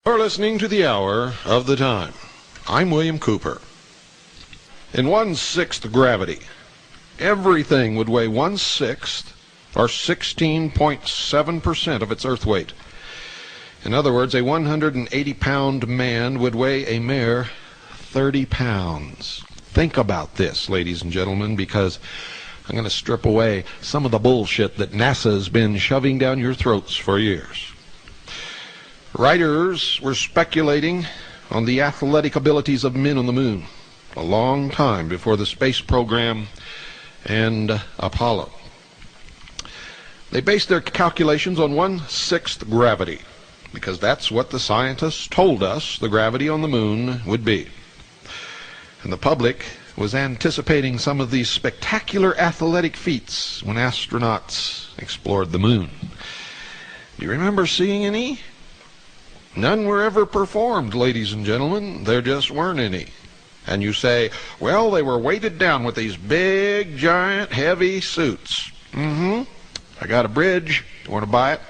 You're listening to the Hour of the Time. I'm William Cooper. In 1/6 gravity, everything would weigh 1/6, or 16.7% of its earth weight. In other words, a 180-pound man would weigh a mere 30 pounds. Think about this, ladies and gentlemen, because I'm going to strip away some of the bullshit that NASA's been shoving down your throats for years. Writers were speculating on the athletic abilities of men on the moon a long time before the space program and Apollo. They based their calculations on 1/6 gravity, because that's what the scientists told us the gravity on the moon would be. And the public was anticipating some of these spectacular athletic feats when astronauts explored the moon. Do you remember seeing any? None were ever performed, ladies and gentlemen. There just weren't any. And you say, well, they were weighted down with these big, giant, heavy suits. I got a bridge. You want to buy it?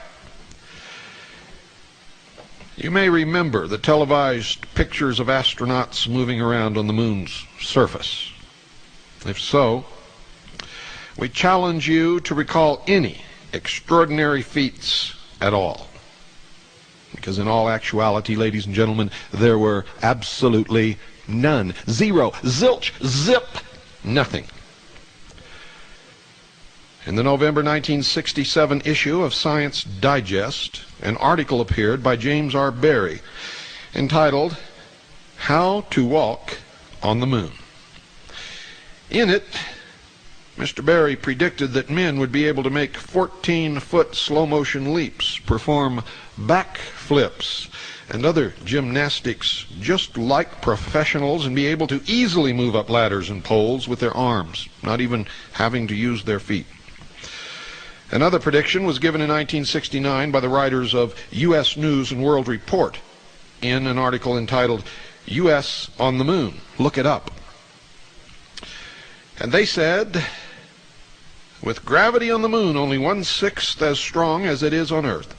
You may remember the televised pictures of astronauts moving around on the moon's surface. If so, we challenge you to recall any extraordinary feats at all. Because in all actuality, ladies and gentlemen, there were absolutely none. Zero. Zilch. Zip. Nothing. In the November 1967 issue of Science Digest, an article appeared by James R. Barrie entitled, How to Walk on the Moon. In it, Mr. Barrie predicted that men would be able to make 14-foot slow-motion leaps, perform backflips, and other gymnastics just like professionals, and be able to easily move up ladders and poles with their arms, not even having to use their feet. Another prediction was given in 1969 by the writers of U.S. News and World Report in an article entitled, U.S. on the Moon. Look it up. And they said, with gravity on the moon only 1/6 as strong as it is on Earth,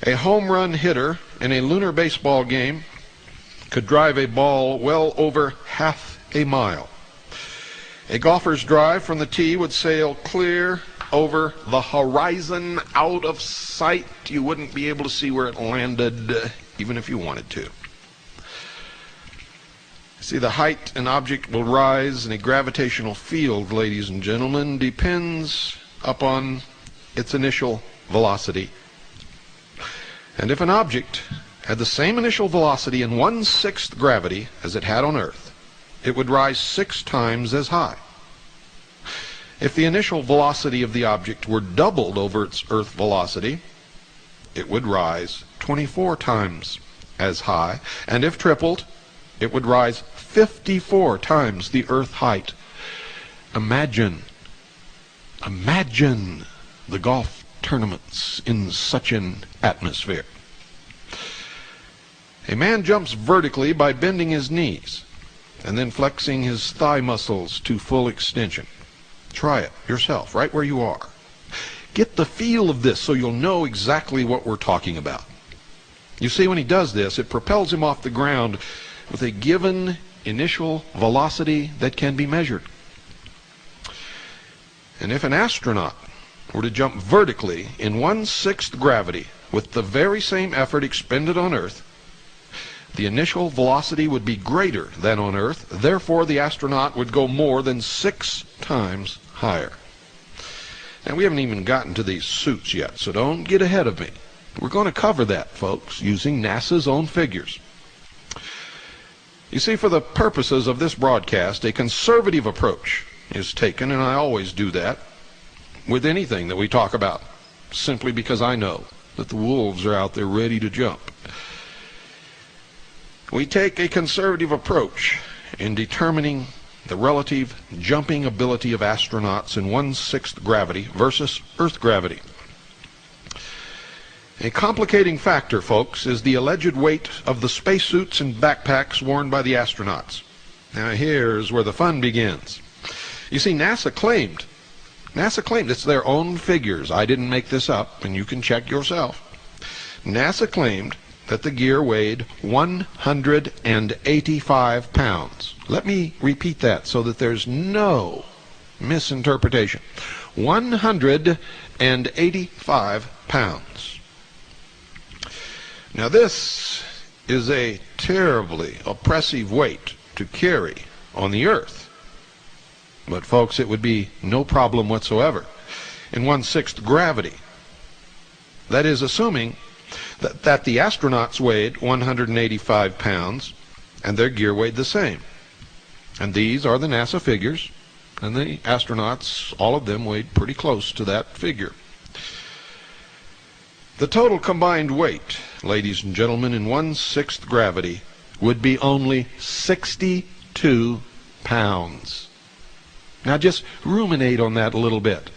a home run hitter in a lunar baseball game could drive a ball well over half a mile. A golfer's drive from the tee would sail clear over the horizon, out of sight. You wouldn't be able to see where it landed, even if you wanted to. See, the height an object will rise in a gravitational field, ladies and gentlemen, depends upon its initial velocity. And if an object had the same initial velocity in 1/6 gravity as it had on Earth, it would rise 6 times as high. If the initial velocity of the object were doubled over its Earth velocity, it would rise 24 times as high. And if tripled, it would rise 54 times the Earth height. Imagine the golf tournaments in such an atmosphere. A man jumps vertically by bending his knees and then flexing his thigh muscles to full extension. Try it yourself, right where you are. Get the feel of this so you'll know exactly what we're talking about. You see, when he does this, it propels him off the ground with a given initial velocity that can be measured. And if an astronaut were to jump vertically in 1/6 gravity with the very same effort expended on Earth, the initial velocity would be greater than on Earth. Therefore, the astronaut would go more than 6 times higher. Now, we haven't even gotten to these suits yet, so don't get ahead of me. We're going to cover that, folks, using NASA's own figures. You see, for the purposes of this broadcast, a conservative approach is taken, and I always do that with anything that we talk about, simply because I know that the wolves are out there ready to jump. We take a conservative approach in determining the relative jumping ability of astronauts in 1/6 gravity versus Earth gravity. A complicating factor, folks, is the alleged weight of the spacesuits and backpacks worn by the astronauts. Now here's where the fun begins. You see, NASA claimed, it's their own figures. I didn't make this up, and you can check yourself. NASA claimed that the gear weighed 185 pounds. Let me repeat that so that there's no misinterpretation. 185 pounds. Now this is a terribly oppressive weight to carry on the earth. But folks, it would be no problem whatsoever in 1/6 gravity. That is, assuming that the astronauts weighed 185 pounds and their gear weighed the same. And these are the NASA figures, and the astronauts, all of them, weighed pretty close to that figure. The total combined weight, ladies and gentlemen, in 1/6 gravity would be only 62 pounds. Now just ruminate on that a little bit.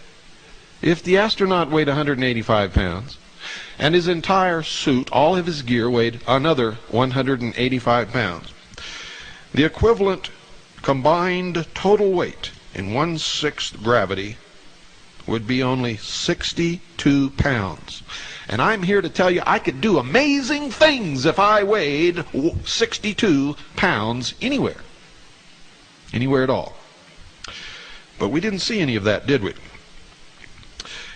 If the astronaut weighed 185 pounds, and his entire suit, all of his gear, weighed another 185 pounds, the equivalent combined total weight in 1/6 gravity would be only 62 pounds. And I'm here to tell you I could do amazing things if I weighed 62 pounds anywhere. Anywhere at all. But we didn't see any of that, did we?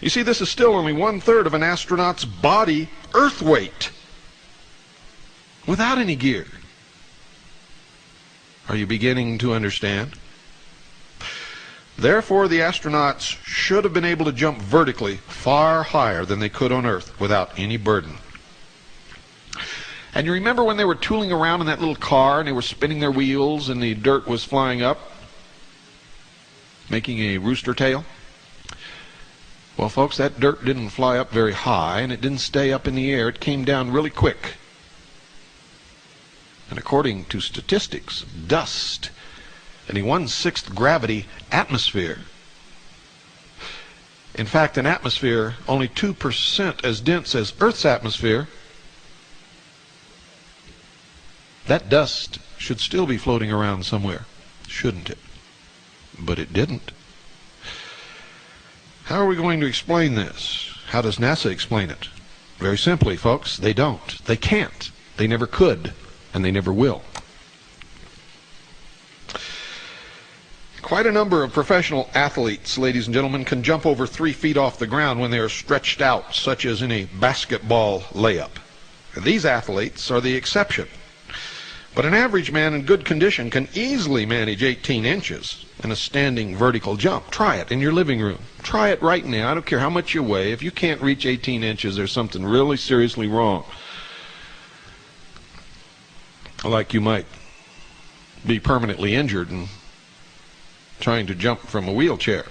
You see, this is still only 1/3 of an astronaut's body Earth weight, without any gear. Are you beginning to understand? Therefore, the astronauts should have been able to jump vertically far higher than they could on Earth without any burden. And you remember when they were tooling around in that little car and they were spinning their wheels and the dirt was flying up, making a rooster tail? Well, folks, that dirt didn't fly up very high and it didn't stay up in the air. It came down really quick. And according to statistics, dust in a 1/6 gravity atmosphere. In fact, an atmosphere only 2% as dense as Earth's atmosphere, that dust should still be floating around somewhere, shouldn't it? But it didn't. How are we going to explain this? How does NASA explain it? Very simply, folks, they don't. They can't. They never could, and they never will. Quite a number of professional athletes, ladies and gentlemen, can jump over 3 feet off the ground when they are stretched out, such as in a basketball layup. These athletes are the exception. But an average man in good condition can easily manage 18 inches in a standing vertical jump. Try it in your living room. Try it right now. I don't care how much you weigh. If you can't reach 18 inches, there's something really seriously wrong. Like you might be permanently injured and trying to jump from a wheelchair.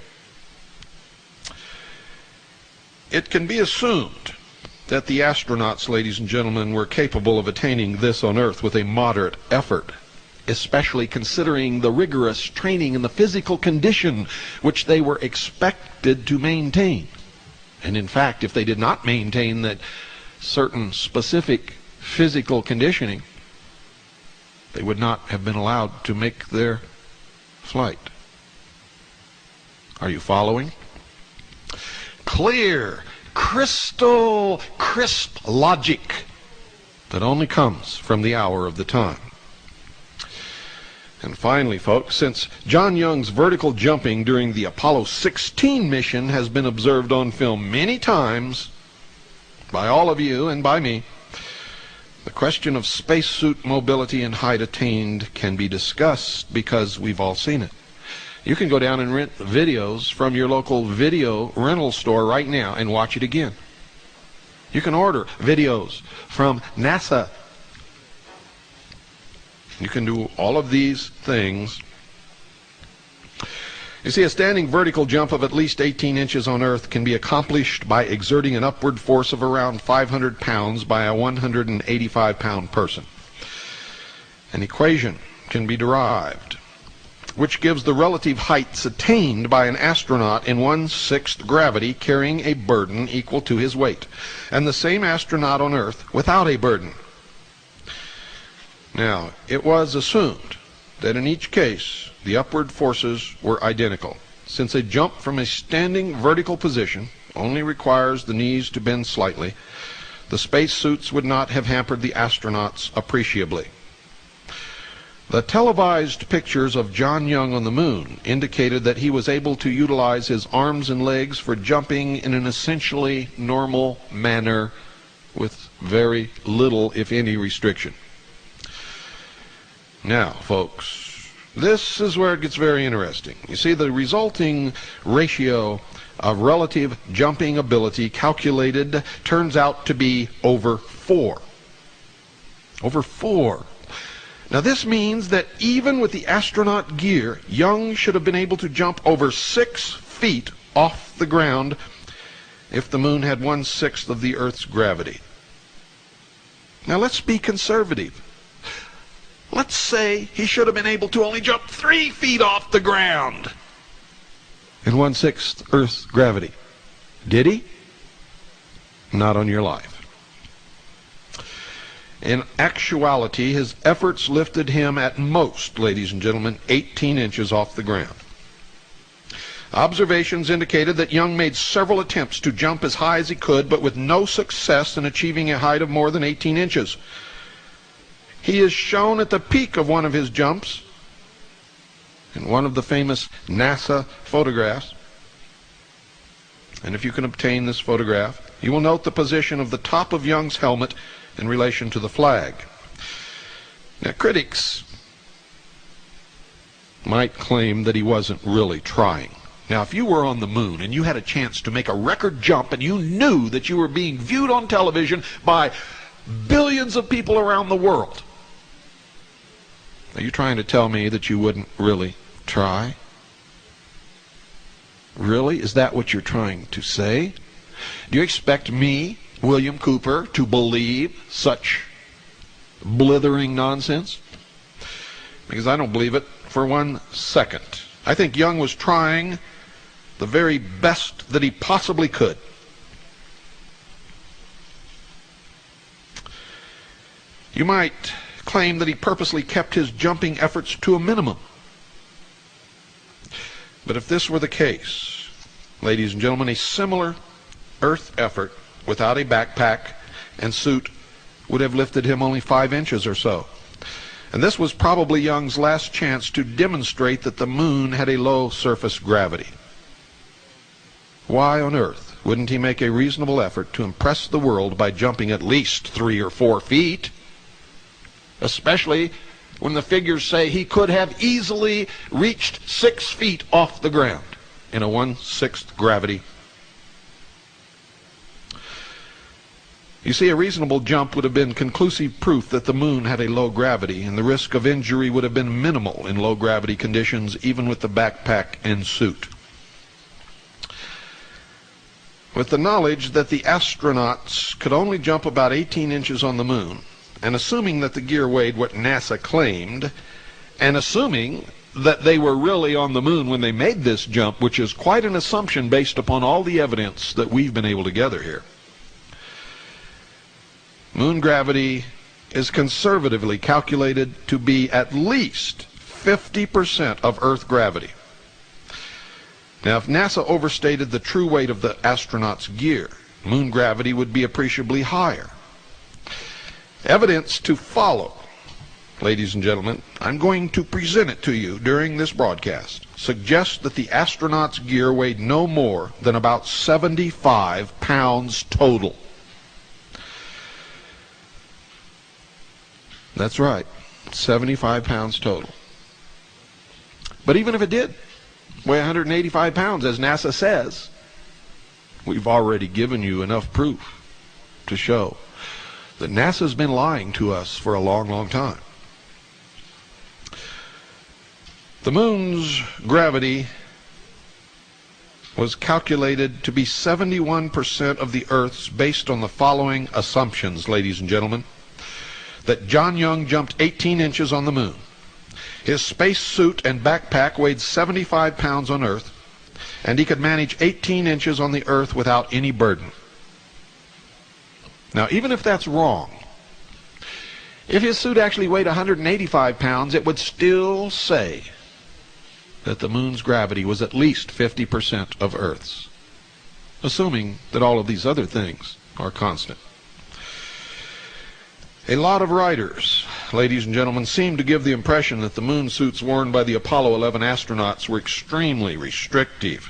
It can be assumed that the astronauts, ladies and gentlemen, were capable of attaining this on Earth with a moderate effort, especially considering the rigorous training and the physical condition which they were expected to maintain. And in fact, if they did not maintain that certain specific physical conditioning, they would not have been allowed to make their flight. Are you following? Clear, crystal crisp logic that only comes from the hour of the time. And finally, folks, since John Young's vertical jumping during the Apollo 16 mission has been observed on film many times by all of you and by me, the question of spacesuit mobility and height attained can be discussed because we've all seen it. You can go down and rent videos from your local video rental store right now and watch it again. You can order videos from NASA. You can do all of these things. You see, a standing vertical jump of at least 18 inches on Earth can be accomplished by exerting an upward force of around 500 pounds by a 185-pound person. An equation can be derived which gives the relative heights attained by an astronaut in 1/6 gravity carrying a burden equal to his weight, and the same astronaut on Earth without a burden. Now, it was assumed that in each case the upward forces were identical, since a jump from a standing vertical position only requires the knees to bend slightly. the spacesuits would not have hampered the astronauts appreciably. The televised pictures of John Young on the moon indicated that he was able to utilize his arms and legs for jumping in an essentially normal manner with very little, if any, restriction. Now, folks, this is where it gets very interesting. You see, the resulting ratio of relative jumping ability calculated turns out to be over 4. Over 4. Now, this means that even with the astronaut gear, Young should have been able to jump over 6 feet off the ground if the moon had 1/6 of the Earth's gravity. Now, let's be conservative. Let's say he should have been able to only jump 3 feet off the ground in 1/6 Earth's gravity. Did he? Not on your life. In actuality, his efforts lifted him at most, ladies and gentlemen, 18 inches off the ground. Observations indicated that Young made several attempts to jump as high as he could, but with no success in achieving a height of more than 18 inches. He is shown at the peak of one of his jumps in one of the famous NASA photographs. And if you can obtain this photograph, you will note the position of the top of Young's helmet in relation to the flag. Now, critics might claim that he wasn't really trying. Now, if you were on the moon and you had a chance to make a record jump and you knew that you were being viewed on television by billions of people around the world, are you trying to tell me that you wouldn't really try? Really? Is that what you're trying to say? Do you expect me, William Cooper, to believe such blithering nonsense? Because I don't believe it for 1 second. I think Young was trying the very best that he possibly could. You might claim that he purposely kept his jumping efforts to a minimum. But if this were the case, ladies and gentlemen, a similar Earth effort without a backpack and suit would have lifted him only 5 inches or so. And this was probably Young's last chance to demonstrate that the moon had a low surface gravity. Why on earth wouldn't he make a reasonable effort to impress the world by jumping at least 3 or 4 feet? Especially when the figures say he could have easily reached 6 feet off the ground in a 1/6 gravity. You see, a reasonable jump would have been conclusive proof that the moon had a low gravity, and the risk of injury would have been minimal in low gravity conditions, even with the backpack and suit. With the knowledge that the astronauts could only jump about 18 inches on the moon, and assuming that the gear weighed what NASA claimed, and assuming that they were really on the moon when they made this jump, which is quite an assumption based upon all the evidence that we've been able to gather here, moon gravity is conservatively calculated to be at least 50% of Earth gravity. Now, if NASA overstated the true weight of the astronauts' gear, moon gravity would be appreciably higher. Evidence to follow, ladies and gentlemen, I'm going to present it to you during this broadcast, suggests that the astronauts' gear weighed no more than about 75 pounds total. That's right, 75 pounds total. But even if it did weigh 185 pounds, as NASA says, we've already given you enough proof to show that NASA's been lying to us for a long, long time. The moon's gravity was calculated to be 71% of the Earth's based on the following assumptions, ladies and gentlemen. That John Young jumped 18 inches on the moon. His space suit and backpack weighed 75 pounds on Earth, and he could manage 18 inches on the Earth without any burden. Now, even if that's wrong, if his suit actually weighed 185 pounds, it would still say that the moon's gravity was at least 50% of Earth's, assuming that all of these other things are constant. A lot of writers, ladies and gentlemen, seem to give the impression that the moon suits worn by the Apollo 11 astronauts were extremely restrictive.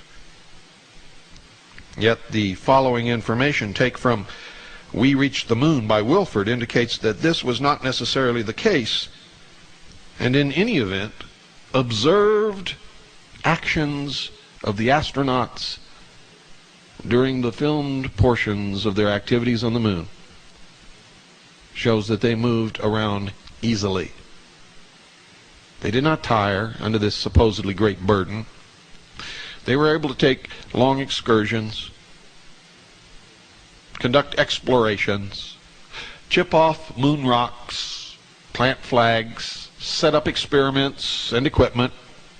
Yet the following information, taken from We Reached the Moon by Wilford, indicates that this was not necessarily the case, and in any event, observed actions of the astronauts during the filmed portions of their activities on the moon shows that they moved around easily. They did not tire under this supposedly great burden. They were able to take long excursions, conduct explorations, chip off moon rocks, plant flags, set up experiments and equipment,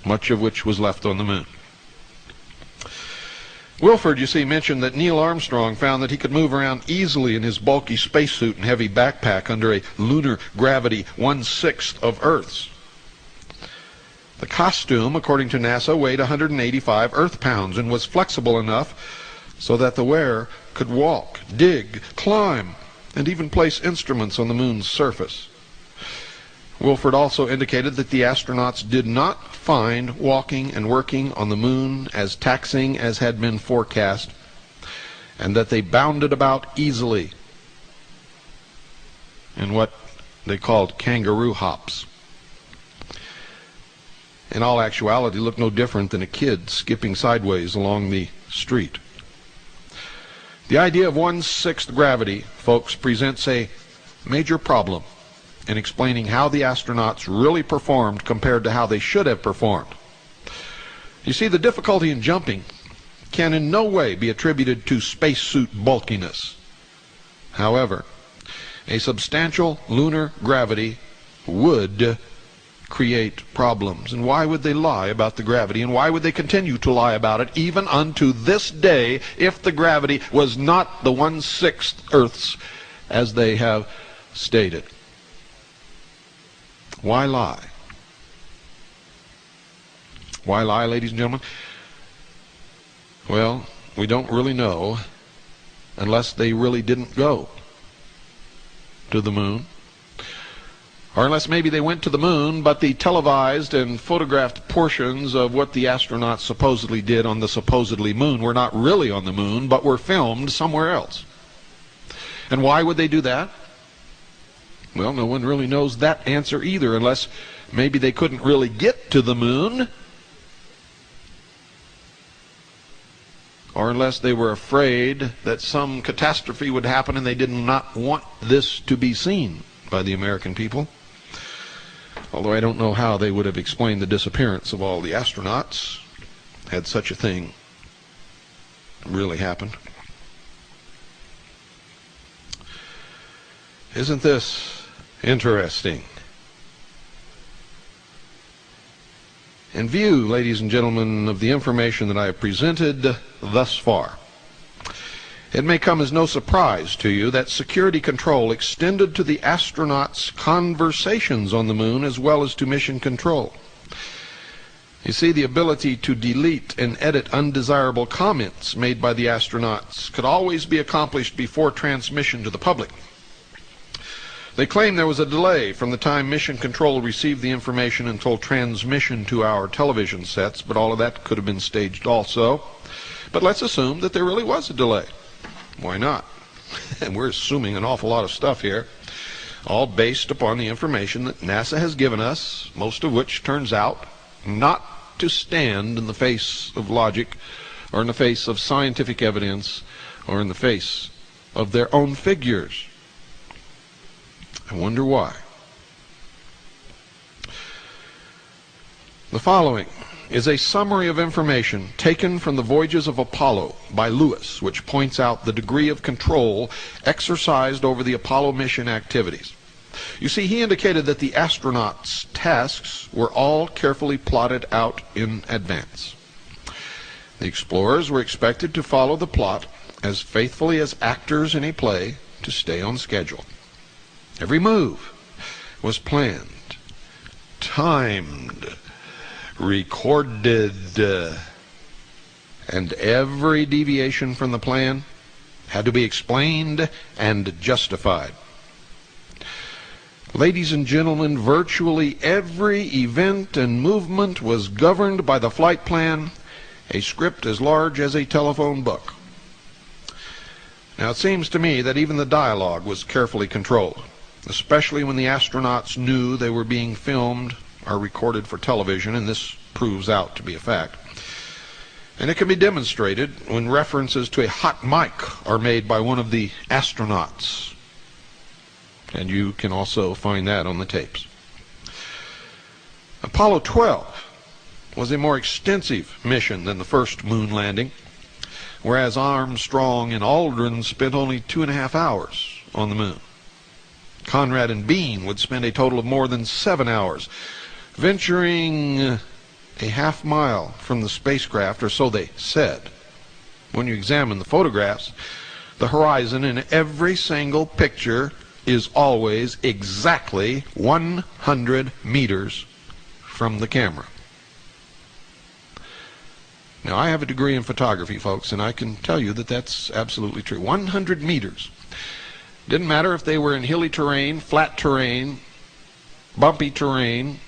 much of which was left on the moon. Wilford, you see, mentioned that Neil Armstrong found that he could move around easily in his bulky spacesuit and heavy backpack under a lunar gravity 1/6 of Earth's. The costume, according to NASA, weighed 185 Earth pounds and was flexible enough so that the wearer could walk, dig, climb, and even place instruments on the moon's surface. Wilford also indicated that the astronauts did not find walking and working on the moon as taxing as had been forecast, and that they bounded about easily in what they called kangaroo hops. In all actuality, looked no different than a kid skipping sideways along the street. The idea of 1/6 gravity, folks, presents a major problem in explaining how the astronauts really performed compared to how they should have performed. You see, the difficulty in jumping can in no way be attributed to spacesuit bulkiness. However, a substantial lunar gravity would create problems. And why would they lie about the gravity? And why would they continue to lie about it even unto this day if the gravity was not the 1/6 Earth's as they have stated? Why lie? Why lie, ladies and gentlemen? Well, we don't really know unless they really didn't go to the moon. Or unless maybe they went to the moon, but the televised and photographed portions of what the astronauts supposedly did on the supposedly moon were not really on the moon, but were filmed somewhere else. And why would they do that? Well, no one really knows that answer either, unless maybe they couldn't really get to the moon, or unless they were afraid that some catastrophe would happen and they did not want this to be seen by the American people. Although I don't know how they would have explained the disappearance of all the astronauts had such a thing really happened. Isn't this interesting? In view, ladies and gentlemen, of the information that I have presented thus far, it may come as no surprise to you that security control extended to the astronauts' conversations on the moon as well as to mission control. You see, the ability to delete and edit undesirable comments made by the astronauts could always be accomplished before transmission to the public. They claim there was a delay from the time Mission Control received the information until transmission to our television sets, but all of that could have been staged also. But let's assume that there really was a delay. Why not? And we're assuming an awful lot of stuff here, all based upon the information that NASA has given us, most of which turns out not to stand in the face of logic, or in the face of scientific evidence, or in the face of their own figures. I wonder why. The following is a summary of information taken from the Voyages of Apollo by Lewis, which points out the degree of control exercised over the Apollo mission activities. You see, he indicated that the astronauts' tasks were all carefully plotted out in advance. The explorers were expected to follow the plot as faithfully as actors in a play to stay on schedule. Every move was planned, timed, recorded, and every deviation from the plan had to be explained and justified. Ladies and gentlemen, virtually every event and movement was governed by the flight plan, a script as large as a telephone book. Now, it seems to me that even the dialogue was carefully controlled, especially when the astronauts knew they were being filmed or recorded for television, and this proves out to be a fact. And it can be demonstrated when references to a hot mic are made by one of the astronauts. And you can also find that on the tapes. Apollo 12 was a more extensive mission than the first moon landing, whereas Armstrong and Aldrin spent only 2.5 hours on the moon. Conrad and Bean would spend a total of more than 7 hours, venturing a half-mile from the spacecraft, or so they said. When you examine the photographs, the horizon in every single picture is always exactly 100 meters from the camera. Now, I have a degree in photography, folks, and I can tell you that that's absolutely true. 100 meters. Didn't matter if they were in hilly terrain, flat terrain, bumpy terrain,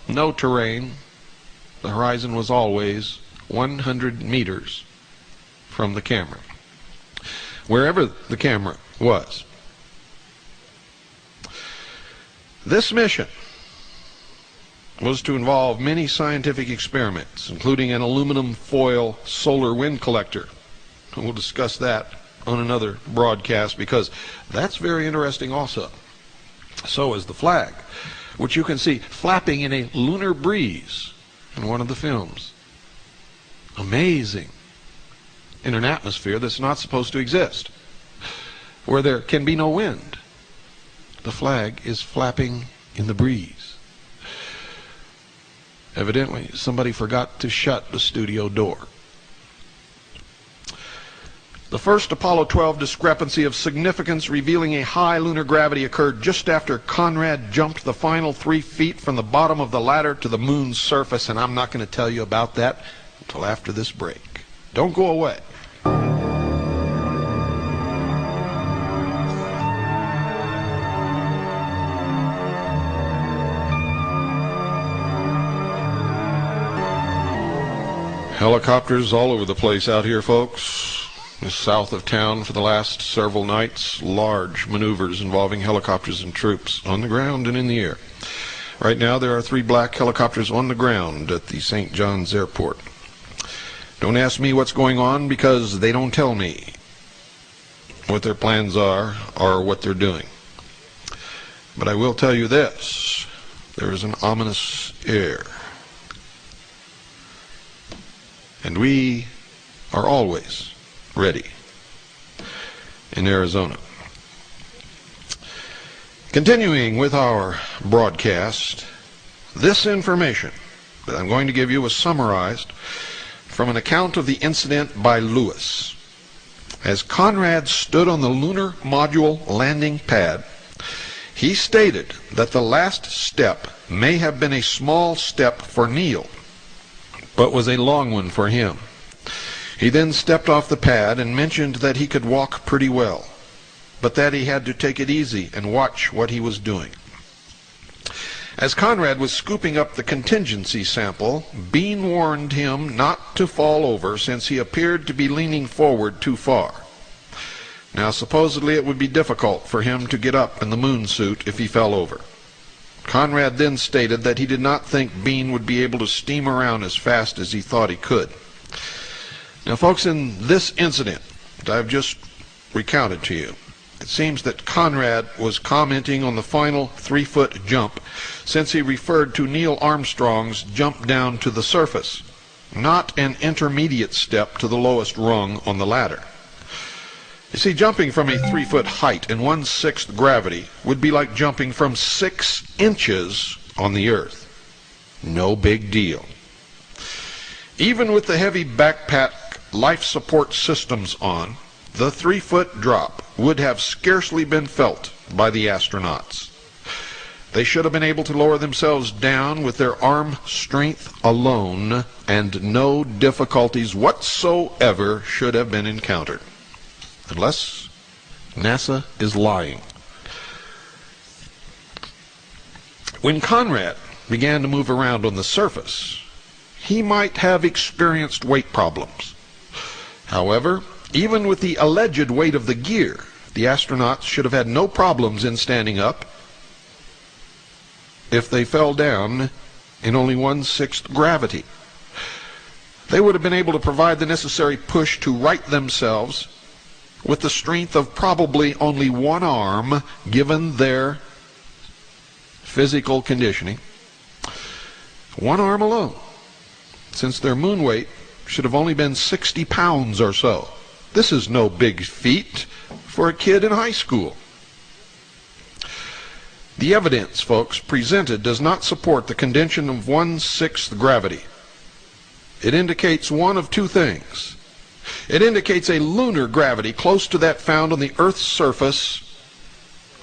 no terrain. The horizon was always 100 meters from the camera, wherever the camera was. This mission was to involve many scientific experiments, including an aluminum foil solar wind collector. And we'll discuss that on another broadcast, because that's very interesting also. So is the flag, which you can see flapping in a lunar breeze in one of the films. Amazing. In an atmosphere that's not supposed to exist, where there can be no wind. The flag is flapping in the breeze. Evidently, somebody forgot to shut the studio door. The first Apollo 12 discrepancy of significance revealing a high lunar gravity occurred just after Conrad jumped the final 3 feet from the bottom of the ladder to the moon's surface, and I'm not going to tell you about that until after this break. Don't go away. Helicopters all over the place out here, folks. South of town for the last several nights, large maneuvers involving helicopters and troops on the ground and in the air. Right now there are 3 black helicopters on the ground at the St. John's Airport. Don't ask me what's going on, because they don't tell me what their plans are or what they're doing. But I will tell you this: there is an ominous air. And we are always ready in Arizona. Continuing with our broadcast, this information that I'm going to give you was summarized from an account of the incident by Lewis. As Conrad stood on the lunar module landing pad, he stated that the last step may have been a small step for Neil, but was a long one for him. He then stepped off the pad and mentioned that he could walk pretty well, but that he had to take it easy and watch what he was doing. As Conrad was scooping up the contingency sample, Bean warned him not to fall over, since he appeared to be leaning forward too far. Now, supposedly it would be difficult for him to get up in the moon suit if he fell over. Conrad then stated that he did not think Bean would be able to steam around as fast as he thought he could. Now, folks, in this incident that I've just recounted to you, it seems that Conrad was commenting on the final 3-foot jump, since he referred to Neil Armstrong's jump down to the surface, not an intermediate step to the lowest rung on the ladder. You see, jumping from a 3-foot height in 1/6 gravity would be like jumping from 6 inches on the Earth. No big deal. Even with the heavy backpack life support systems on, the 3-foot drop would have scarcely been felt by the astronauts. They should have been able to lower themselves down with their arm strength alone, and no difficulties whatsoever should have been encountered. Unless NASA is lying. When Conrad began to move around on the surface, he might have experienced weight problems. However, even with the alleged weight of the gear, the astronauts should have had no problems in standing up if they fell down in only 1/6 gravity. They would have been able to provide the necessary push to right themselves with the strength of probably only one arm, given their physical conditioning. One arm alone, since their moon weight should have only been 60 pounds or so. This is no big feat for a kid in high school. The evidence, folks, presented does not support the condition of 1/6 gravity. It indicates one of two things. It indicates a lunar gravity close to that found on the Earth's surface,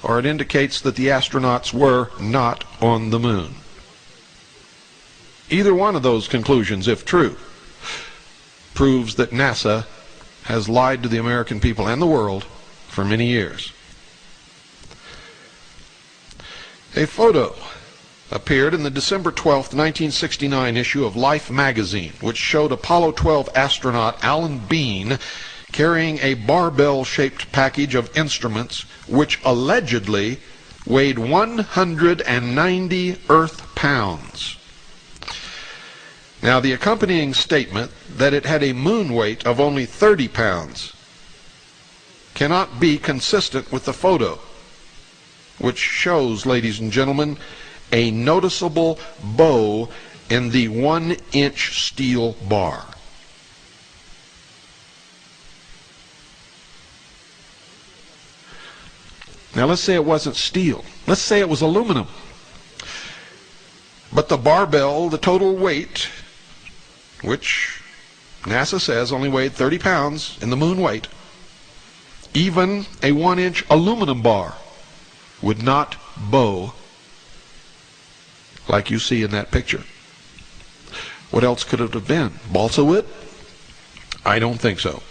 or it indicates that the astronauts were not on the moon. Either one of those conclusions, if true, proves that NASA has lied to the American people and the world for many years. A photo appeared in the December 12, 1969 issue of Life magazine, which showed Apollo 12 astronaut Alan Bean carrying a barbell-shaped package of instruments which allegedly weighed 190 Earth pounds. Now, the accompanying statement that it had a moon weight of only 30 pounds cannot be consistent with the photo, which shows, ladies and gentlemen, a noticeable bow in the 1-inch steel bar. Now, let's say it wasn't steel. Let's say it was aluminum. But the barbell, the total weight, which NASA says only weighed 30 pounds in the moon weight, even a 1-inch aluminum bar would not bow like you see in that picture. What else could it have been? Balsa wood? I don't think so.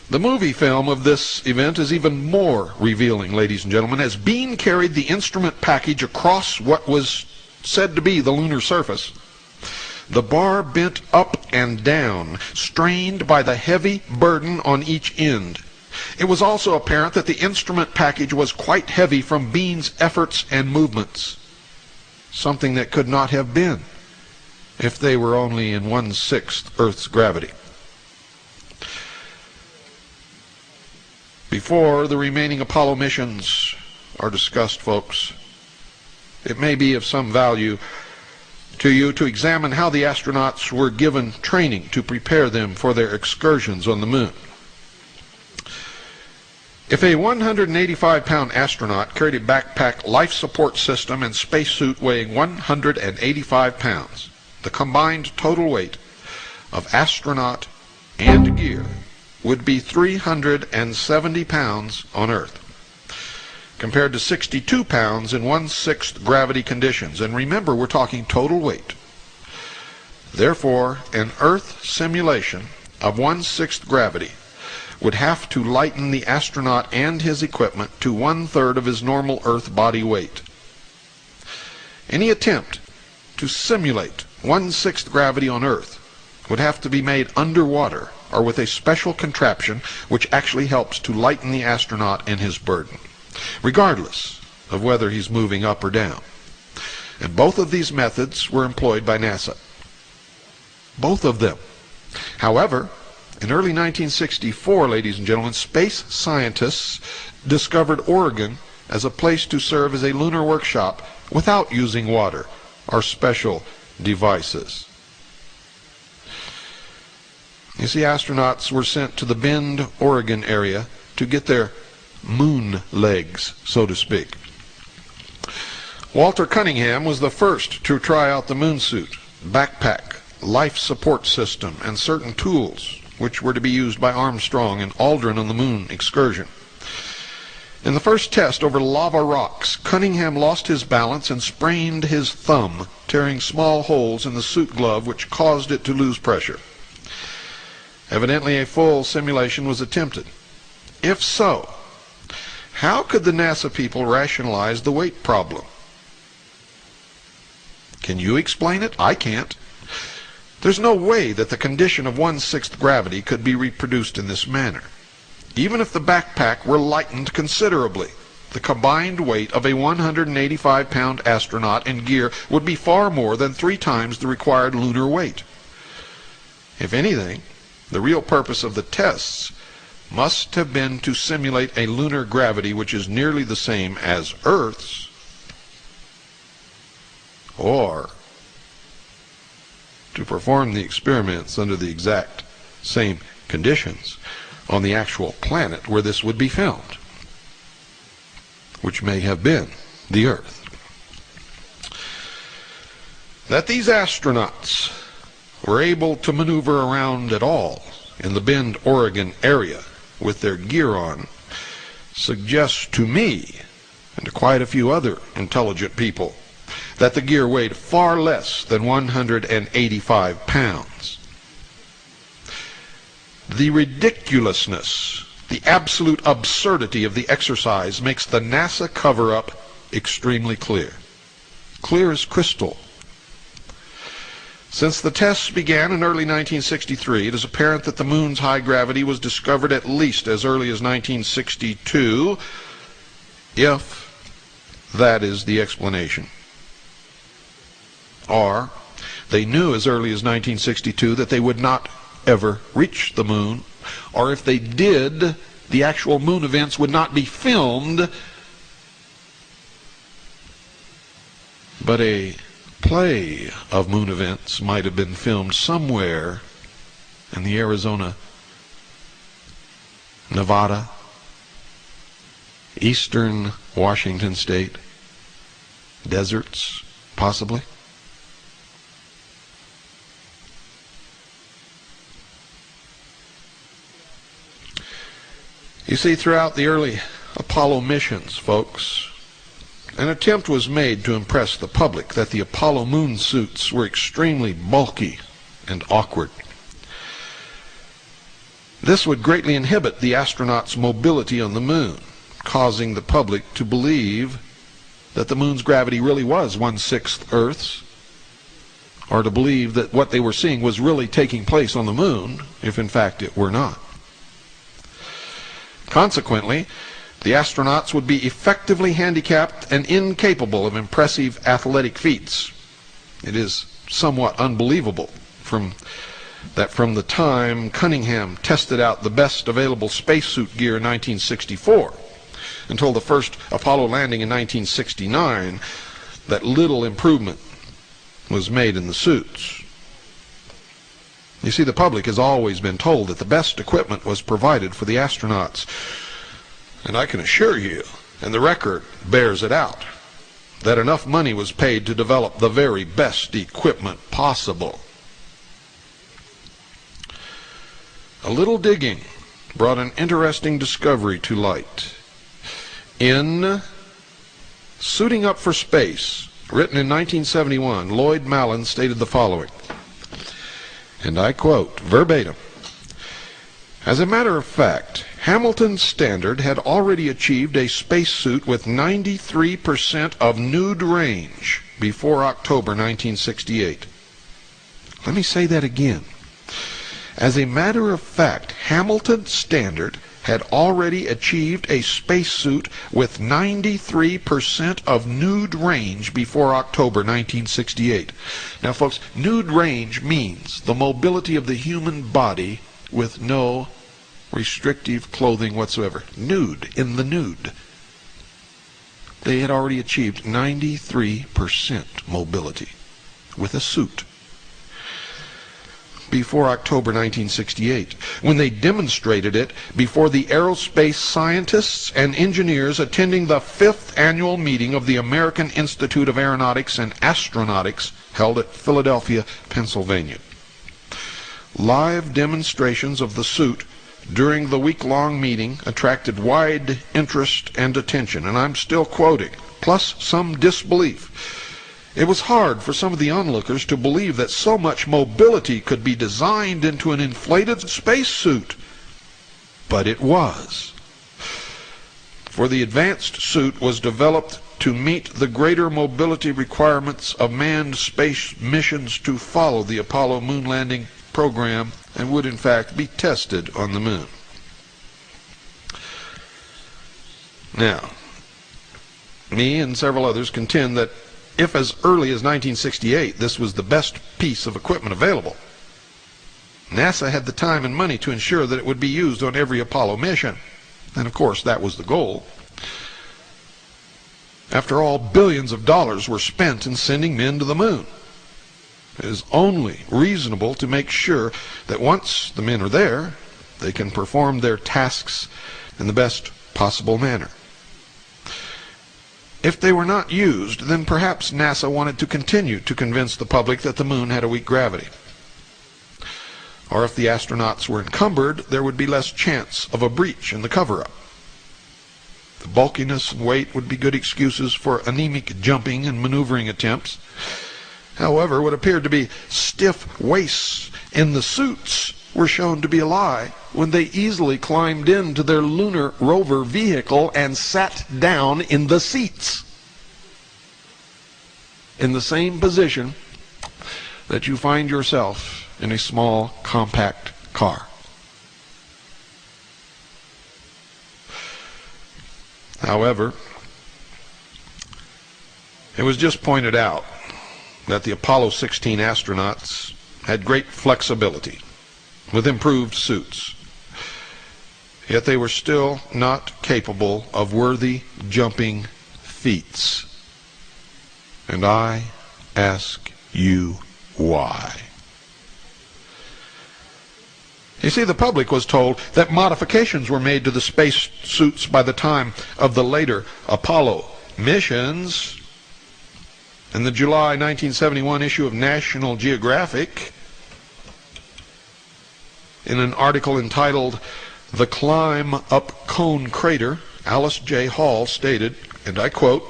The movie film of this event is even more revealing, ladies and gentlemen, as Bean carried the instrument package across what was said to be the lunar surface. The bar bent up and down, strained by the heavy burden on each end. It was also apparent that the instrument package was quite heavy from Bean's efforts and movements, something that could not have been if they were only in 1/6 Earth's gravity. Before the remaining Apollo missions are discussed, folks, it may be of some value to you to examine how the astronauts were given training to prepare them for their excursions on the moon. If a 185-pound astronaut carried a backpack, life support system, and spacesuit weighing 185 pounds, the combined total weight of astronaut and gear would be 370 pounds on Earth, compared to 62 pounds in 1/6 gravity conditions. And remember, we're talking total weight. Therefore, an Earth simulation of 1/6 gravity would have to lighten the astronaut and his equipment to 1/3 of his normal Earth body weight. Any attempt to simulate 1/6 gravity on Earth would have to be made underwater or with a special contraption which actually helps to lighten the astronaut and his burden, regardless of whether he's moving up or down. And both of these methods were employed by NASA. Both of them. However, in early 1964, ladies and gentlemen, space scientists discovered Oregon as a place to serve as a lunar workshop without using water or special devices. You see, astronauts were sent to the Bend, Oregon area to get their moon legs, so to speak. Walter Cunningham was the first to try out the moon suit, backpack, life support system, and certain tools which were to be used by Armstrong and Aldrin on the moon excursion. In the first test over lava rocks, Cunningham lost his balance and sprained his thumb, tearing small holes in the suit glove which caused it to lose pressure. Evidently a full simulation was attempted. If so, How could the NASA people rationalize the weight problem? Can you explain it? I can't. There's no way that the condition of 1/6 gravity could be reproduced in this manner. Even if the backpack were lightened considerably, the combined weight of a 185-pound astronaut in gear would be far more than 3 times the required lunar weight. If anything, the real purpose of the tests must have been to simulate a lunar gravity which is nearly the same as Earth's, or to perform the experiments under the exact same conditions on the actual planet where this would be filmed, which may have been the Earth. That these astronauts were able to maneuver around at all in the Bend, Oregon area with their gear on suggests to me, and to quite a few other intelligent people, that the gear weighed far less than 185 pounds. The ridiculousness, the absolute absurdity of the exercise makes the NASA cover-up extremely clear. Clear as crystal. Since the tests began in early 1963, it is apparent that the moon's high gravity was discovered at least as early as 1962, if that is the explanation. Or they knew as early as 1962 that they would not ever reach the moon, or if they did, the actual moon events would not be filmed, but a play of moon events might have been filmed somewhere in the Arizona, Nevada, eastern Washington state deserts, possibly. You see, throughout the early Apollo missions, folks, an attempt was made to impress the public that the Apollo moon suits were extremely bulky and awkward. This would greatly inhibit the astronauts' mobility on the moon, causing the public to believe that the moon's gravity really was 1/6 Earth's, or to believe that what they were seeing was really taking place on the moon, if in fact it were not. Consequently, the astronauts would be effectively handicapped and incapable of impressive athletic feats. It is somewhat unbelievable that from the time Cunningham tested out the best available spacesuit gear in 1964 until the first Apollo landing in 1969, that little improvement was made in the suits. You see, the public has always been told that the best equipment was provided for the astronauts. And I can assure you, and the record bears it out, that enough money was paid to develop the very best equipment possible. A little digging brought an interesting discovery to light. In Suiting Up for Space, written in 1971, Lloyd Mallon stated the following, and I quote verbatim, "As a matter of fact, Hamilton Standard had already achieved a spacesuit with 93% of nude range before October 1968. Let me say that again. As a matter of fact, Hamilton Standard had already achieved a spacesuit with 93% of nude range before October 1968. Now, folks, nude range means the mobility of the human body with no restrictive clothing whatsoever. Nude, in the nude. They had already achieved 93% mobility with a suit before October 1968, when they demonstrated it before the aerospace scientists and engineers attending the 5th annual meeting of the American Institute of Aeronautics and Astronautics held at Philadelphia, Pennsylvania. Live demonstrations of the suit during the week-long meeting attracted wide interest and attention, and I'm still quoting, plus some disbelief. It was hard for some of the onlookers to believe that so much mobility could be designed into an inflated spacesuit, but it was. for the advanced suit was developed to meet the greater mobility requirements of manned space missions to follow the Apollo moon landing program and would in fact be tested on the moon. Now, me and several others contend that if as early as 1968 this was the best piece of equipment available, NASA had the time and money to ensure that it would be used on every Apollo mission. And of course, that was the goal. After all, billions of dollars were spent in sending men to the moon. It is only reasonable to make sure that once the men are there, they can perform their tasks in the best possible manner. If they were not used, then perhaps NASA wanted to continue to convince the public that the moon had a weak gravity. Or if the astronauts were encumbered, there would be less chance of a breach in the cover-up. The bulkiness and weight would be good excuses for anemic jumping and maneuvering attempts. However, what appeared to be stiff waists in the suits were shown to be a lie when they easily climbed into their lunar rover vehicle and sat down in the seats, in the same position that you find yourself in a small, compact car. However, it was just pointed out that the Apollo 16 astronauts had great flexibility with improved suits. Yet they were still not capable of worthy jumping feats. And I ask you why. You see, the public was told that modifications were made to the space suits by the time of the later Apollo missions. In the July 1971 issue of National Geographic, in an article entitled "The Climb Up Cone Crater," Alice J. Hall stated, and I quote,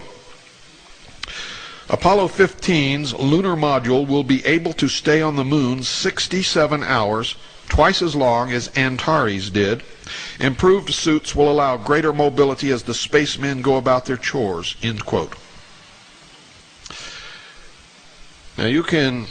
"Apollo 15's lunar module will be able to stay on the moon 67 hours, twice as long as Antares did. Improved suits will allow greater mobility as the spacemen go about their chores," end quote. Now you can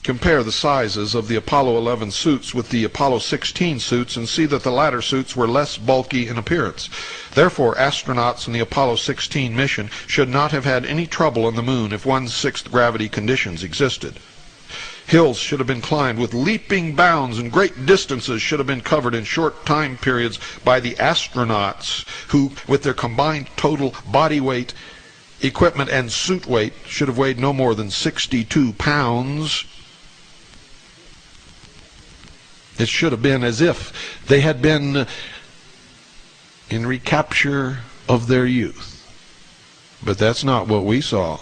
compare the sizes of the Apollo 11 suits with the Apollo 16 suits and see that the latter suits were less bulky in appearance. Therefore, astronauts in the Apollo 16 mission should not have had any trouble on the moon if 1/6 gravity conditions existed. Hills should have been climbed with leaping bounds, and great distances should have been covered in short time periods by the astronauts who, with their combined total body weight, equipment, and suit weight, should have weighed no more than 62 pounds. It should have been as if they had been in recapture of their youth. But that's not what we saw.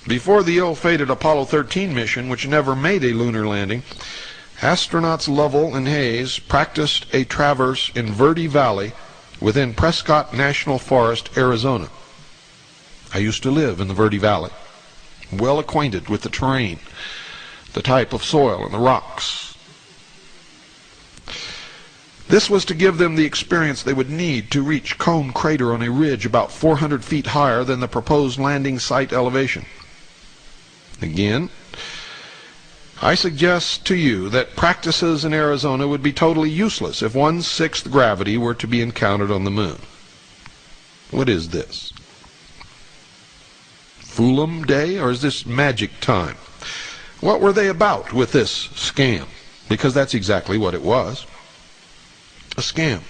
Before the ill-fated Apollo 13 mission, which never made a lunar landing, astronauts Lovell and Hayes practiced a traverse in Verde Valley within Prescott National Forest, Arizona. I used to live in the Verde Valley, well acquainted with the terrain, the type of soil, and the rocks. This was to give them the experience they would need to reach Cone Crater on a ridge about 400 feet higher than the proposed landing site elevation. Again, I suggest to you that practices in Arizona would be totally useless if 1/6 gravity were to be encountered on the moon. What is this? Fool'em Day, or is this magic time? What were they about with this scam? Because that's exactly what it was. A scam.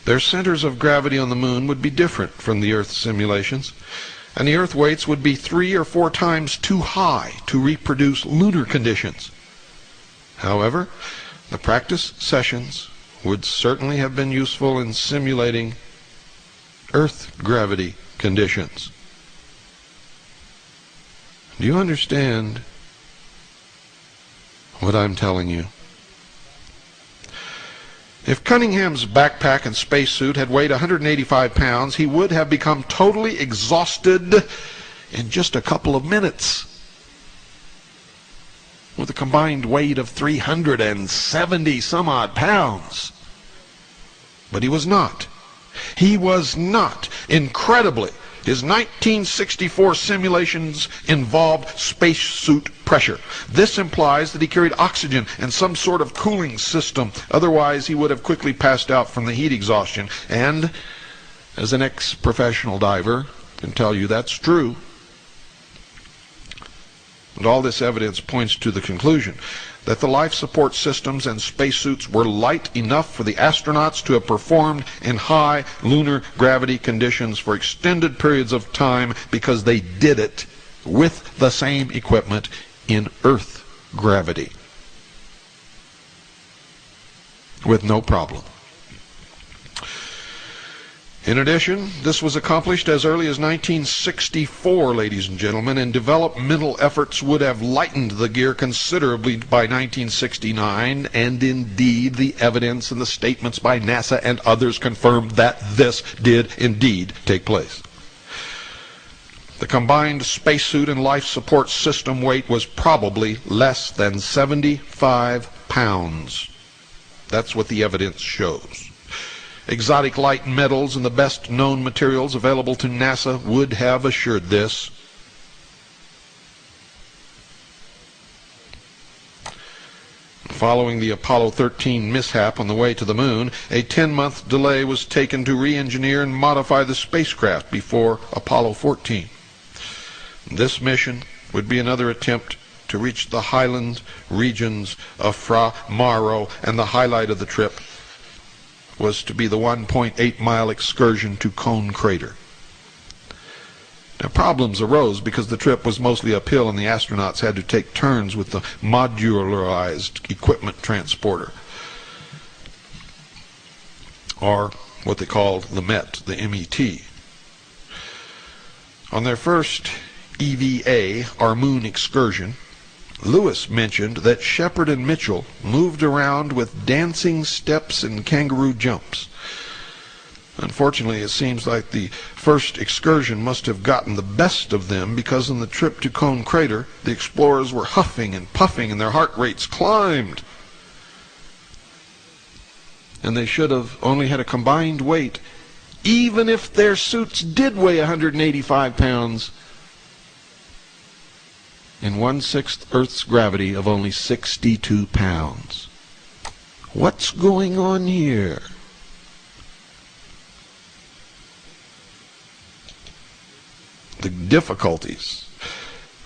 Their centers of gravity on the moon would be different from the Earth simulations, and the Earth weights would be 3 or 4 times too high to reproduce lunar conditions. However, the practice sessions would certainly have been useful in simulating Earth gravity conditions. Do you understand what I'm telling you? If Cunningham's backpack and spacesuit had weighed 185 pounds, he would have become totally exhausted in just a couple of minutes. with a combined weight of 370 some odd pounds. But he was not. He was not. Incredibly, his 1964 simulations involved spacesuit pressure. This implies that he carried oxygen and some sort of cooling system. Otherwise, he would have quickly passed out from the heat exhaustion. And, as an ex-professional diver, I can tell you that's true. And all this evidence points to the conclusion that the life support systems and spacesuits were light enough for the astronauts to have performed in high lunar gravity conditions for extended periods of time because they did it with the same equipment in Earth gravity with no problem. In addition, this was accomplished as early as 1964, ladies and gentlemen, and developmental efforts would have lightened the gear considerably by 1969, and indeed the evidence and the statements by NASA and others confirmed that this did indeed take place. The combined spacesuit and life support system weight was probably less than 75 pounds. That's what the evidence shows. Exotic light metals and the best known materials available to NASA would have assured this. Following the Apollo 13 mishap on the way to the moon, a 10-month delay was taken to re-engineer and modify the spacecraft before Apollo 14. This mission would be another attempt to reach the highland regions of Fra Mauro, and the highlight of the trip was to be the 1.8-mile excursion to Cone Crater. Now, problems arose because the trip was mostly uphill and the astronauts had to take turns with the modularized equipment transporter, or what they called the MET, the MET. On their first EVA, or moon excursion, Lewis mentioned that Shepard and Mitchell moved around with dancing steps and kangaroo jumps. Unfortunately, it seems like the first excursion must have gotten the best of them, because on the trip to Cone Crater, the explorers were huffing and puffing and their heart rates climbed. And they should have only had a combined weight, even if their suits did weigh 185 pounds, in 1/6 Earth's gravity of only 62 pounds. What's going on here? The difficulties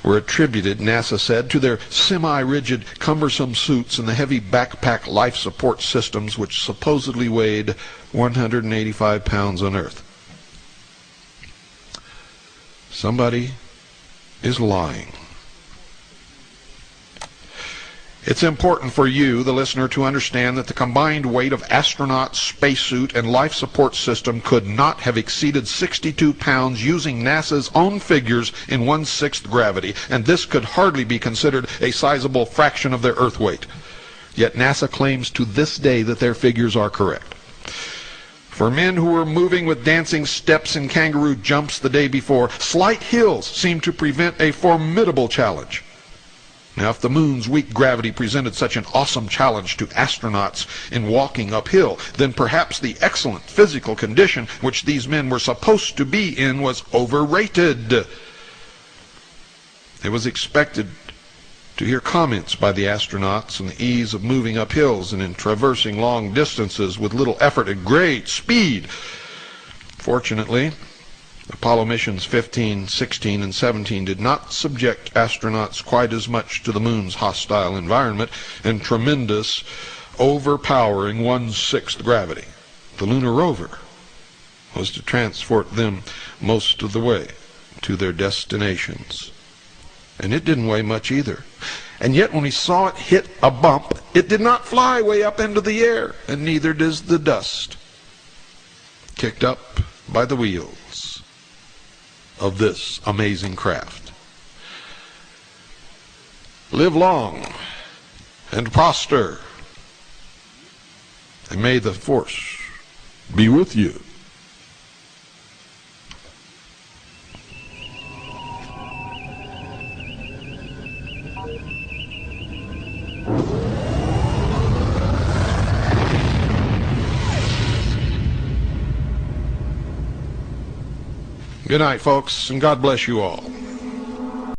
were attributed, NASA said, to their semi-rigid, cumbersome suits and the heavy backpack life support systems which supposedly weighed 185 pounds on Earth. Somebody is lying. It's important for you, the listener, to understand that the combined weight of astronaut, spacesuit, and life support system could not have exceeded 62 pounds using NASA's own figures in 1/6 gravity, and this could hardly be considered a sizable fraction of their Earth weight. Yet NASA claims to this day that their figures are correct. For men who were moving with dancing steps and kangaroo jumps the day before, slight hills seemed to present a formidable challenge. Now, if the moon's weak gravity presented such an awesome challenge to astronauts in walking uphill, then perhaps the excellent physical condition which these men were supposed to be in was overrated. It was expected to hear comments by the astronauts on the ease of moving up hills and in traversing long distances with little effort at great speed. Fortunately, Apollo missions 15, 16, and 17 did not subject astronauts quite as much to the moon's hostile environment and tremendous, overpowering 1/6 gravity. The lunar rover was to transport them most of the way to their destinations. And it didn't weigh much either. And yet when we saw it hit a bump, it did not fly way up into the air, and neither does the dust kicked up by the wheels of this amazing craft. Live long and prosper, and may the force be with you. Good night, folks, and God bless you all.